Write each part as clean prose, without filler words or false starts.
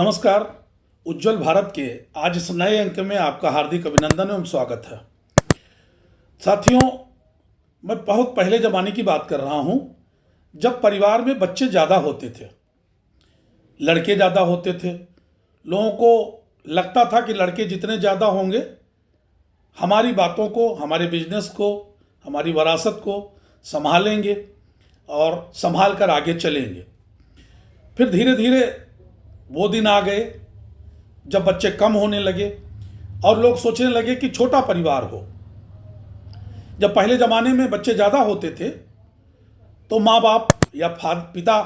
नमस्कार। उज्जवल भारत के आज इस नए अंक में आपका हार्दिक अभिनंदन एवं स्वागत है। साथियों, मैं बहुत पहले ज़माने की बात कर रहा हूँ, जब परिवार में बच्चे ज़्यादा होते थे, लड़के ज़्यादा होते थे। लोगों को लगता था कि लड़के जितने ज़्यादा होंगे, हमारी बातों को, हमारे बिजनेस को, हमारी विरासत को संभालेंगे और संभाल कर आगे चलेंगे। फिर धीरे धीरे वो दिन आ गए जब बच्चे कम होने लगे और लोग सोचने लगे कि छोटा परिवार हो। जब पहले ज़माने में बच्चे ज़्यादा होते थे तो माँ बाप या पिता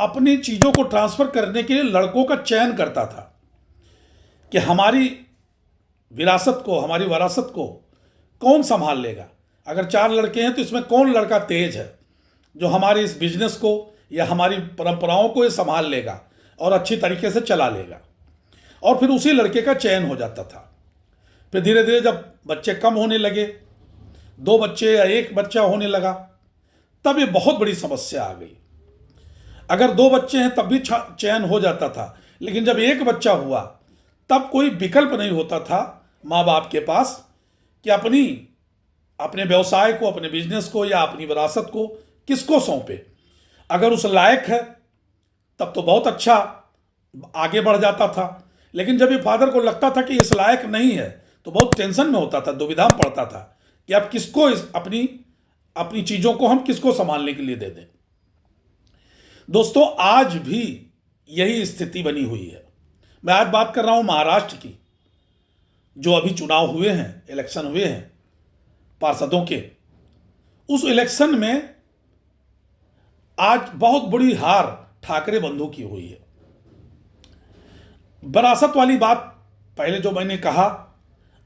अपनी चीज़ों को ट्रांसफ़र करने के लिए लड़कों का चयन करता था कि हमारी विरासत को, हमारी वरासत को कौन संभाल लेगा। अगर 4 लड़के हैं तो इसमें कौन लड़का तेज है जो हमारे इस बिजनेस को या हमारी परंपराओं को ये संभाल लेगा और अच्छी तरीके से चला लेगा। और फिर उसी लड़के का चयन हो जाता था। फिर धीरे धीरे जब बच्चे कम होने लगे, 2 बच्चे या 1 बच्चा होने लगा, तब ये बहुत बड़ी समस्या आ गई। अगर 2 बच्चे हैं तब भी चयन हो जाता था, लेकिन जब 1 बच्चा हुआ तब कोई विकल्प नहीं होता था माँ बाप के पास कि अपने व्यवसाय को, अपने बिजनेस को या अपनी विरासत को किसको सौंपे। अगर उस लायक है तब तो बहुत अच्छा आगे बढ़ जाता था, लेकिन जब ये फादर को लगता था कि इस लायक नहीं है तो बहुत टेंशन में होता था, दुविधा में पड़ता था कि अब किसको अपनी चीज़ों को हम किसको संभालने के लिए दे दें। दोस्तों, आज भी यही स्थिति बनी हुई है। मैं आज बात कर रहा हूं महाराष्ट्र की, जो अभी चुनाव हुए हैं, इलेक्शन हुए हैं पार्षदों के। उस इलेक्शन में आज बहुत बड़ी हार ठाकरे बंधु की हुई है। विरासत वाली बात पहले जो मैंने कहा,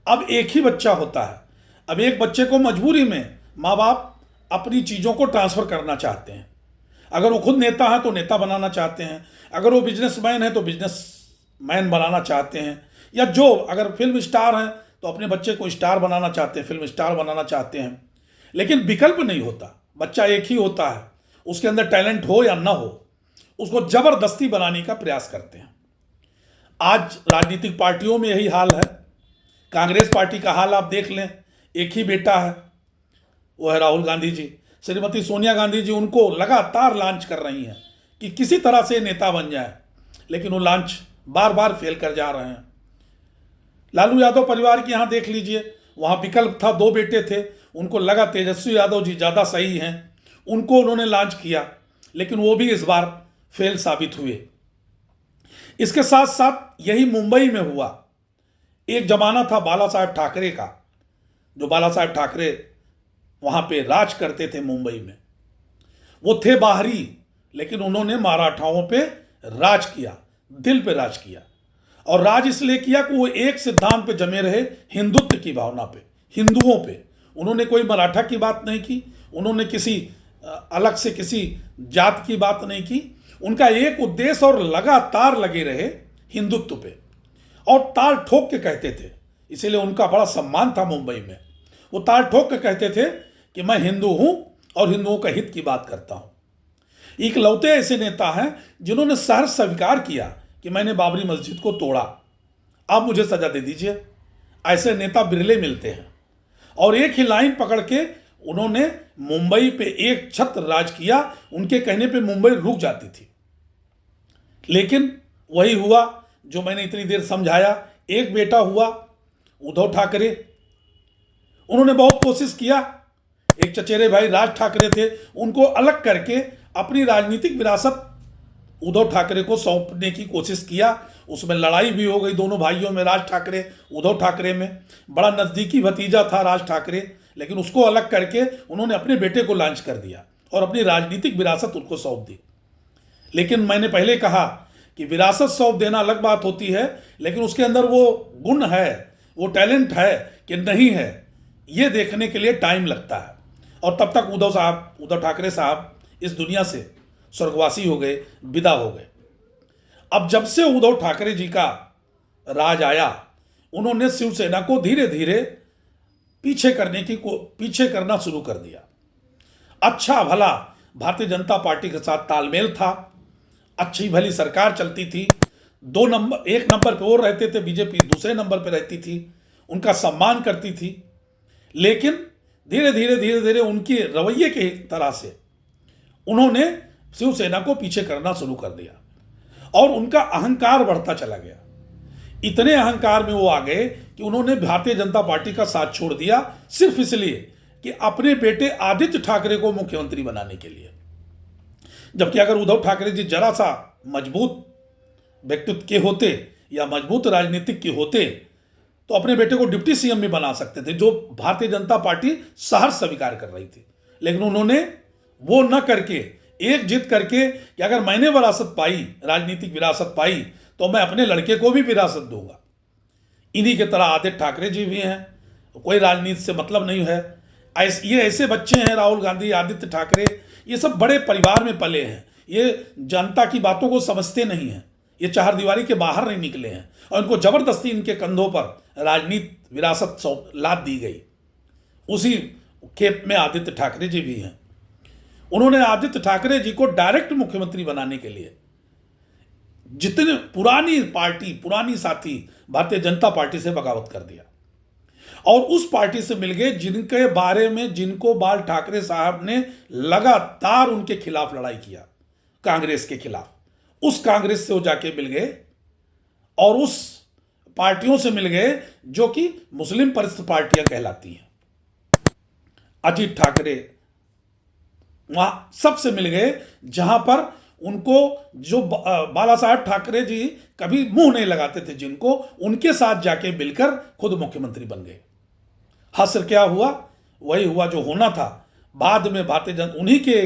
अब एक ही बच्चा होता है। अब एक बच्चे को मजबूरी में माँ बाप अपनी चीज़ों को ट्रांसफ़र करना चाहते हैं। अगर वो खुद नेता है तो नेता बनाना चाहते हैं, अगर वो बिजनेसमैन है तो बिजनेसमैन बनाना चाहते हैं, या जो अगर फिल्म स्टार हैं तो अपने बच्चे को स्टार बनाना चाहते हैं, फिल्म स्टार बनाना चाहते हैं। लेकिन विकल्प नहीं होता, बच्चा एक ही होता है, उसके अंदर टैलेंट हो या ना हो, उसको जबरदस्ती बनाने का प्रयास करते हैं। आज राजनीतिक पार्टियों में यही हाल है। कांग्रेस पार्टी का हाल आप देख लें, एक ही बेटा है, वो है राहुल गांधी जी। श्रीमती सोनिया गांधी जी उनको लगातार लॉन्च कर रही हैं कि किसी तरह से नेता बन जाए, लेकिन वो लॉन्च बार बार फेल कर जा रहे हैं। लालू यादव परिवार की यहाँ देख लीजिए, वहाँ विकल्प था, 2 बेटे थे, उनको लगा तेजस्वी यादव जी ज़्यादा सही हैं, उनको उन्होंने लॉन्च किया, लेकिन वो भी इस बार फेल साबित हुए। इसके साथ साथ यही मुंबई में हुआ। एक जमाना था बाला साहेब ठाकरे का, जो बाला साहेब ठाकरे वहाँ पे राज करते थे मुंबई में। वो थे बाहरी, लेकिन उन्होंने मराठाओं पे राज किया, दिल पे राज किया। और राज इसलिए किया कि वो एक सिद्धांत पे जमे रहे, हिंदुत्व की भावना पे, हिंदुओं पे। उन्होंने कोई मराठा की बात नहीं की, उन्होंने किसी अलग से किसी जात की बात नहीं की। उनका एक उद्देश्य और लगातार लगे रहे हिंदुत्व पे, और ताल ठोक के कहते थे, इसीलिए उनका बड़ा सम्मान था मुंबई में। वो ताल ठोक के कहते थे कि मैं हिंदू हूं और हिंदुओं का हित की बात करता हूं। इकलौते ऐसे नेता हैं जिन्होंने सहर्ष स्वीकार किया कि मैंने बाबरी मस्जिद को तोड़ा, आप मुझे सजा दे दीजिए। ऐसे नेता बिरले मिलते हैं। और एक ही लाइन पकड़ के उन्होंने मुंबई पे एक छत्र राज किया, उनके कहने पे मुंबई रुक जाती थी। लेकिन वही हुआ जो मैंने इतनी देर समझाया। एक बेटा हुआ उद्धव ठाकरे, उन्होंने बहुत कोशिश किया। एक चचेरे भाई राज ठाकरे थे, उनको अलग करके अपनी राजनीतिक विरासत उद्धव ठाकरे को सौंपने की कोशिश किया। उसमें लड़ाई भी हो गई दोनों भाइयों में, राज ठाकरे उद्धव ठाकरे में। बड़ा नज़दीकी भतीजा था राज ठाकरे, लेकिन उसको अलग करके उन्होंने अपने बेटे को लॉन्च कर दिया और अपनी राजनीतिक विरासत उनको सौंप दी। लेकिन मैंने पहले कहा कि विरासत सौंप देना अलग बात होती है, लेकिन उसके अंदर वो गुण है, वो टैलेंट है कि नहीं है, ये देखने के लिए टाइम लगता है। और तब तक उद्धव ठाकरे साहब इस दुनिया से स्वर्गवासी हो गए, विदा हो गए। अब जब से उद्धव ठाकरे जी का राज आया, उन्होंने शिवसेना को धीरे धीरे पीछे करना शुरू कर दिया। अच्छा भला भारतीय जनता पार्टी के साथ तालमेल था, अच्छी भली सरकार चलती थी, एक नंबर पे वो रहते थे, बीजेपी दूसरे नंबर पे रहती थी, उनका सम्मान करती थी। लेकिन धीरे धीरे धीरे धीरे उनके रवैये के तरह से उन्होंने शिवसेना को पीछे करना शुरू कर दिया और उनका अहंकार बढ़ता चला गया। इतने अहंकार में वो आ गए कि उन्होंने भारतीय जनता पार्टी का साथ छोड़ दिया सिर्फ इसलिए कि अपने बेटे आदित्य ठाकरे को मुख्यमंत्री बनाने के लिए। जबकि अगर उद्धव ठाकरे जी जरा सा मजबूत व्यक्तित्व के होते या मजबूत राजनीतिक के होते तो अपने बेटे को डिप्टी सीएम भी बना सकते थे, जो भारतीय जनता पार्टी सहर्ष स्वीकार कर रही थी। लेकिन उन्होंने वो न करके एक जिद करके कि अगर मैंने विरासत पाई, राजनीतिक विरासत पाई, तो मैं अपने लड़के को भी विरासत दूंगा। इन्हीं के तरह आदित्य ठाकरे जी भी हैं, कोई राजनीति से मतलब नहीं है। ये ऐसे बच्चे हैं, राहुल गांधी, आदित्य ठाकरे, ये सब बड़े परिवार में पले हैं, ये जनता की बातों को समझते नहीं हैं, ये चार दीवारी के बाहर नहीं निकले हैं और इनको जबरदस्ती इनके कंधों पर राजनीति विरासत लाद दी गई। उसी खेप में आदित्य ठाकरे जी भी हैं। उन्होंने आदित्य ठाकरे जी को डायरेक्ट मुख्यमंत्री बनाने के लिए जितने पुरानी साथी भारतीय जनता पार्टी से बगावत कर दिया और उस पार्टी से मिल गए जिनके बारे में जिनको बाल ठाकरे साहब ने लगातार उनके खिलाफ लड़ाई किया, कांग्रेस के खिलाफ। उस कांग्रेस से वो जाके मिल गए और उस पार्टियों से मिल गए जो कि मुस्लिम परिस्थ पार्टियां कहलाती हैं। अजीत ठाकरे वहां सबसे मिल गए जहां पर उनको जो बाला साहब ठाकरे जी कभी मुंह नहीं लगाते थे, जिनको उनके साथ जाके मिलकर खुद मुख्यमंत्री बन गए। हश्र क्या हुआ? वही हुआ जो होना था। बाद में उन्हीं के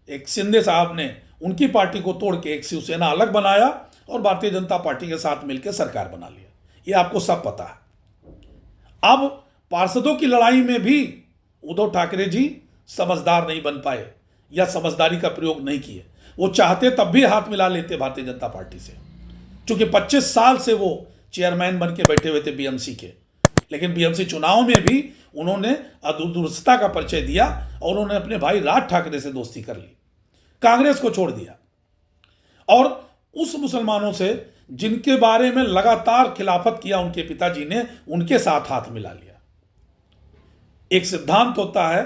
एक शिंदे साहब ने उनकी पार्टी को तोड़ के एक शिवसेना अलग बनाया और भारतीय जनता पार्टी के साथ मिलकर सरकार बना लिया। ये आपको सब पता है। अब पार्षदों की लड़ाई में भी उद्धव ठाकरे जी समझदार नहीं बन पाए या समझदारी का प्रयोग नहीं किए। वो चाहते तब भी हाथ मिला लेते भारतीय जनता पार्टी से, क्योंकि 25 साल से वो चेयरमैन बन के बैठे हुए थे बीएमसी के। लेकिन बीएमसी चुनाव में भी उन्होंने अदूरदर्शिता का परिचय दिया और उन्होंने अपने भाई राज ठाकरे से दोस्ती कर ली, कांग्रेस को छोड़ दिया और उस मुसलमानों से जिनके बारे में लगातार खिलाफत किया उनके पिताजी ने, उनके साथ हाथ मिला लिया। एक सिद्धांत होता है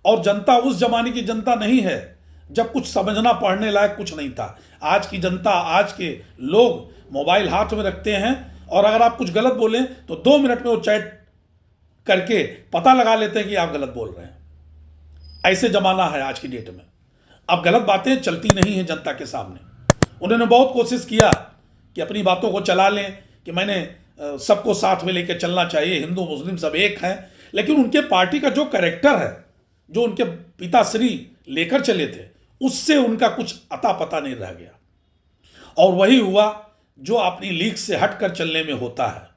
और जनता उस जमाने की जनता नहीं है जब कुछ समझना पढ़ने लायक कुछ नहीं था। आज की जनता, आज के लोग मोबाइल हाथ में रखते हैं और अगर आप कुछ गलत बोलें तो 2 मिनट में वो चैट करके पता लगा लेते हैं कि आप गलत बोल रहे हैं। ऐसे जमाना है आज की डेट में। अब गलत बातें चलती नहीं हैं जनता के सामने। उन्होंने बहुत कोशिश किया कि अपनी बातों को चला लें कि मैंने सबको साथ में लेकर चलना चाहिए, हिंदू मुस्लिम सब एक हैं। लेकिन उनके पार्टी का जो कैरेक्टर है, जो उनके पिताश्री लेकर चले थे, उससे उनका कुछ अता पता नहीं रह गया। और वही हुआ जो अपनी लीक से हटकर चलने में होता है।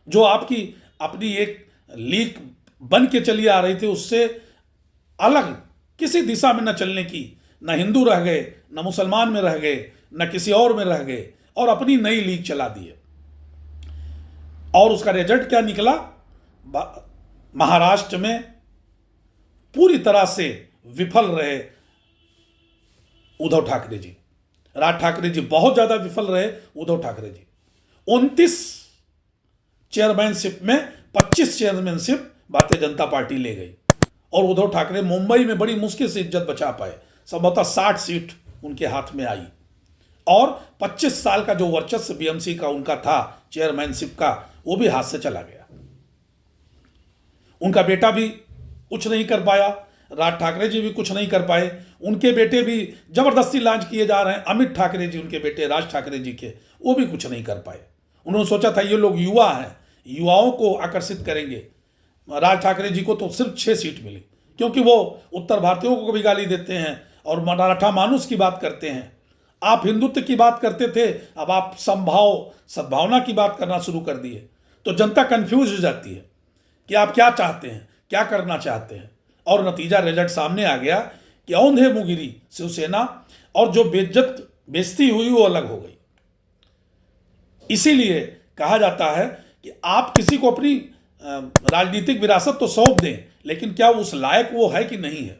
जो आपकी अपनी एक लीक बन के चली आ रही थी, उससे अलग किसी दिशा में न चलने की, न हिंदू रह गए, न मुसलमान में रह गए, न किसी और में रह गए और अपनी नई लीक चला दिए। और उसका रिजल्ट क्या निकला? महाराष्ट्र में पूरी तरह से विफल रहे उद्धव ठाकरे जी। राज ठाकरे जी बहुत ज्यादा विफल रहे, उद्धव ठाकरे जी 29 चेयरमैनशिप में 25 चेयरमैनशिप भारतीय जनता पार्टी ले गई और उद्धव ठाकरे मुंबई में बड़ी मुश्किल से इज्जत बचा पाए। संभवतः 60 सीट उनके हाथ में आई और 25 साल का जो वर्चस्व बीएमसी का उनका था चेयरमैनशिप का, वो भी हाथ से चला गया। उनका बेटा भी कुछ नहीं कर पाया, राज ठाकरे जी भी कुछ नहीं कर पाए। उनके बेटे भी जबरदस्ती लॉन्च किए जा रहे हैं, अमित ठाकरे जी उनके बेटे राज ठाकरे जी के, वो भी कुछ नहीं कर पाए। उन्होंने सोचा था ये लोग युवा हैं, युवाओं को आकर्षित करेंगे। राज ठाकरे जी को तो सिर्फ 6 सीट मिली, क्योंकि वो उत्तर भारतीयों को भी गाली देते हैं और मराठा मानुस की बात करते हैं। आप हिंदुत्व की बात करते थे, अब आप सद्भावना की बात करना शुरू कर दिए, तो जनता कंफ्यूज हो जाती है कि आप क्या चाहते हैं, क्या करना चाहते हैं। और नतीजा रिजल्ट सामने आ गया कि औंधे मुगिरी शिवसेना और जो बेइज्जती हुई वो अलग हो गई। इसीलिए कहा जाता है कि आप किसी को अपनी राजनीतिक विरासत तो सौंप दें, लेकिन क्या उस लायक वो है कि नहीं है।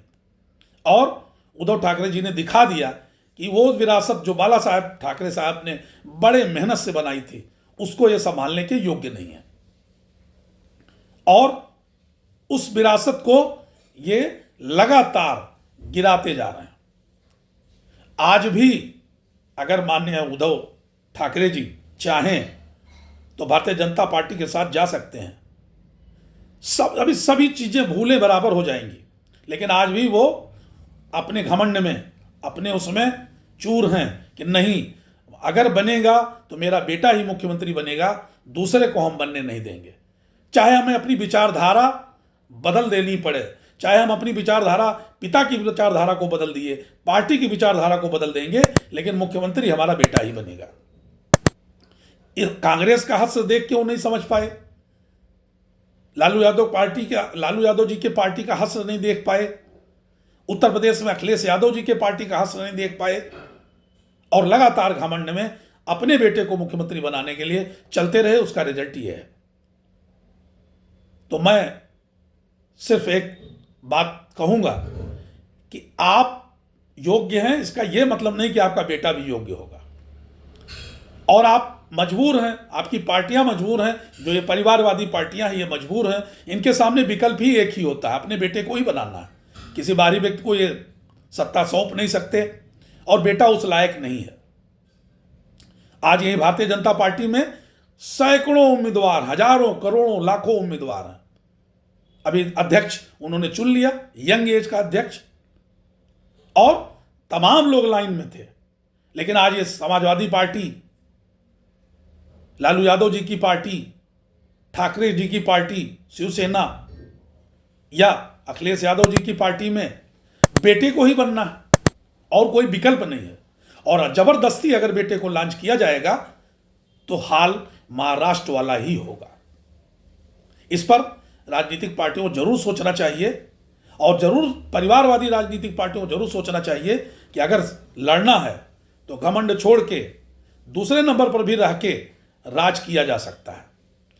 और उद्धव ठाकरे जी ने दिखा दिया कि वो विरासत जो बाला साहब ठाकरे साहब ने बड़े मेहनत से बनाई थी, उसको ये संभालने के योग्य नहीं है, और उस विरासत को ये लगातार गिराते जा रहे हैं। आज भी अगर माननीय उद्धव ठाकरे जी चाहें तो भारतीय जनता पार्टी के साथ जा सकते हैं, अभी सभी चीजें भूले बराबर हो जाएंगी, लेकिन आज भी वो अपने घमंड में, अपने उसमें चूर हैं कि नहीं, अगर बनेगा तो मेरा बेटा ही मुख्यमंत्री बनेगा, दूसरे को हम बनने नहीं देंगे। चाहे हमें अपनी विचारधारा बदल देनी पड़े, चाहे हम अपनी विचारधारा, पिता की विचारधारा को बदल दिए, पार्टी की विचारधारा को बदल देंगे, लेकिन मुख्यमंत्री हमारा बेटा ही बनेगा। कांग्रेस का हश्र देख के वो नहीं समझ पाए, लालू यादव जी के पार्टी का हश्र नहीं देख पाए, उत्तर प्रदेश में अखिलेश यादव जी के पार्टी का हश्र नहीं देख पाए, और लगातार घमंड में अपने बेटे को मुख्यमंत्री बनाने के लिए चलते रहे। उसका रिजल्ट ये है। तो मैं सिर्फ एक बात कहूंगा कि आप योग्य हैं, इसका यह मतलब नहीं कि आपका बेटा भी योग्य होगा, और आप मजबूर हैं, आपकी पार्टियां मजबूर हैं, जो ये परिवारवादी पार्टियां हैं ये मजबूर हैं। इनके सामने विकल्प ही एक ही होता है, अपने बेटे को ही बनाना है। किसी बाहरी व्यक्ति को ये सत्ता सौंप नहीं सकते, और बेटा उस लायक नहीं है। आज यही भारतीय जनता पार्टी में सैकड़ों उम्मीदवार, हजारों, करोड़ों, लाखों उम्मीदवार हैं। अभी अध्यक्ष उन्होंने चुन लिया, यंग एज का अध्यक्ष, और तमाम लोग लाइन में थे। लेकिन आज ये समाजवादी पार्टी, लालू यादव जी की पार्टी, ठाकरे जी की पार्टी, शिवसेना या अखिलेश यादव जी की पार्टी में बेटे को ही बनना है और कोई विकल्प नहीं है। और जबरदस्ती अगर बेटे को लॉन्च किया जाएगा तो हाल महाराष्ट्र वाला ही होगा। इस पर राजनीतिक पार्टियों को जरूर सोचना चाहिए, और जरूर परिवारवादी राजनीतिक पार्टियों को जरूर सोचना चाहिए कि अगर लड़ना है तो घमंड छोड़ के दूसरे नंबर पर भी रह के राज किया जा सकता है।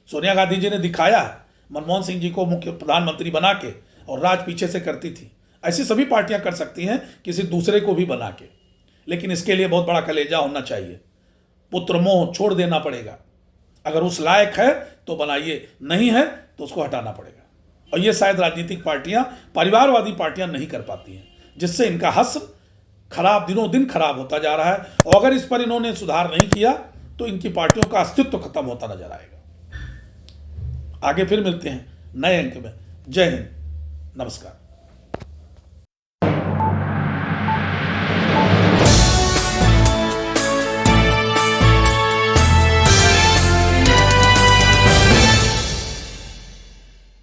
सोनिया गांधी जी ने दिखाया है, मनमोहन सिंह जी को मुख्य प्रधानमंत्री बना के, और राज पीछे से करती थी। ऐसी सभी पार्टियां कर सकती हैं, किसी दूसरे को भी बना के, लेकिन इसके लिए बहुत बड़ा कलेजा होना चाहिए। पुत्र मोह छोड़ देना पड़ेगा। अगर उस लायक है तो बनाइए, नहीं है तो उसको हटाना पड़ेगा। और ये शायद राजनीतिक पार्टियां, परिवारवादी पार्टियां नहीं कर पाती हैं, जिससे इनका हश्र खराब, दिनों दिन खराब होता जा रहा है। और अगर इस पर इन्होंने सुधार नहीं किया तो इनकी पार्टियों का अस्तित्व खत्म होता नजर आएगा। आगे फिर मिलते हैं नए अंक में। जय हिंद, नमस्कार।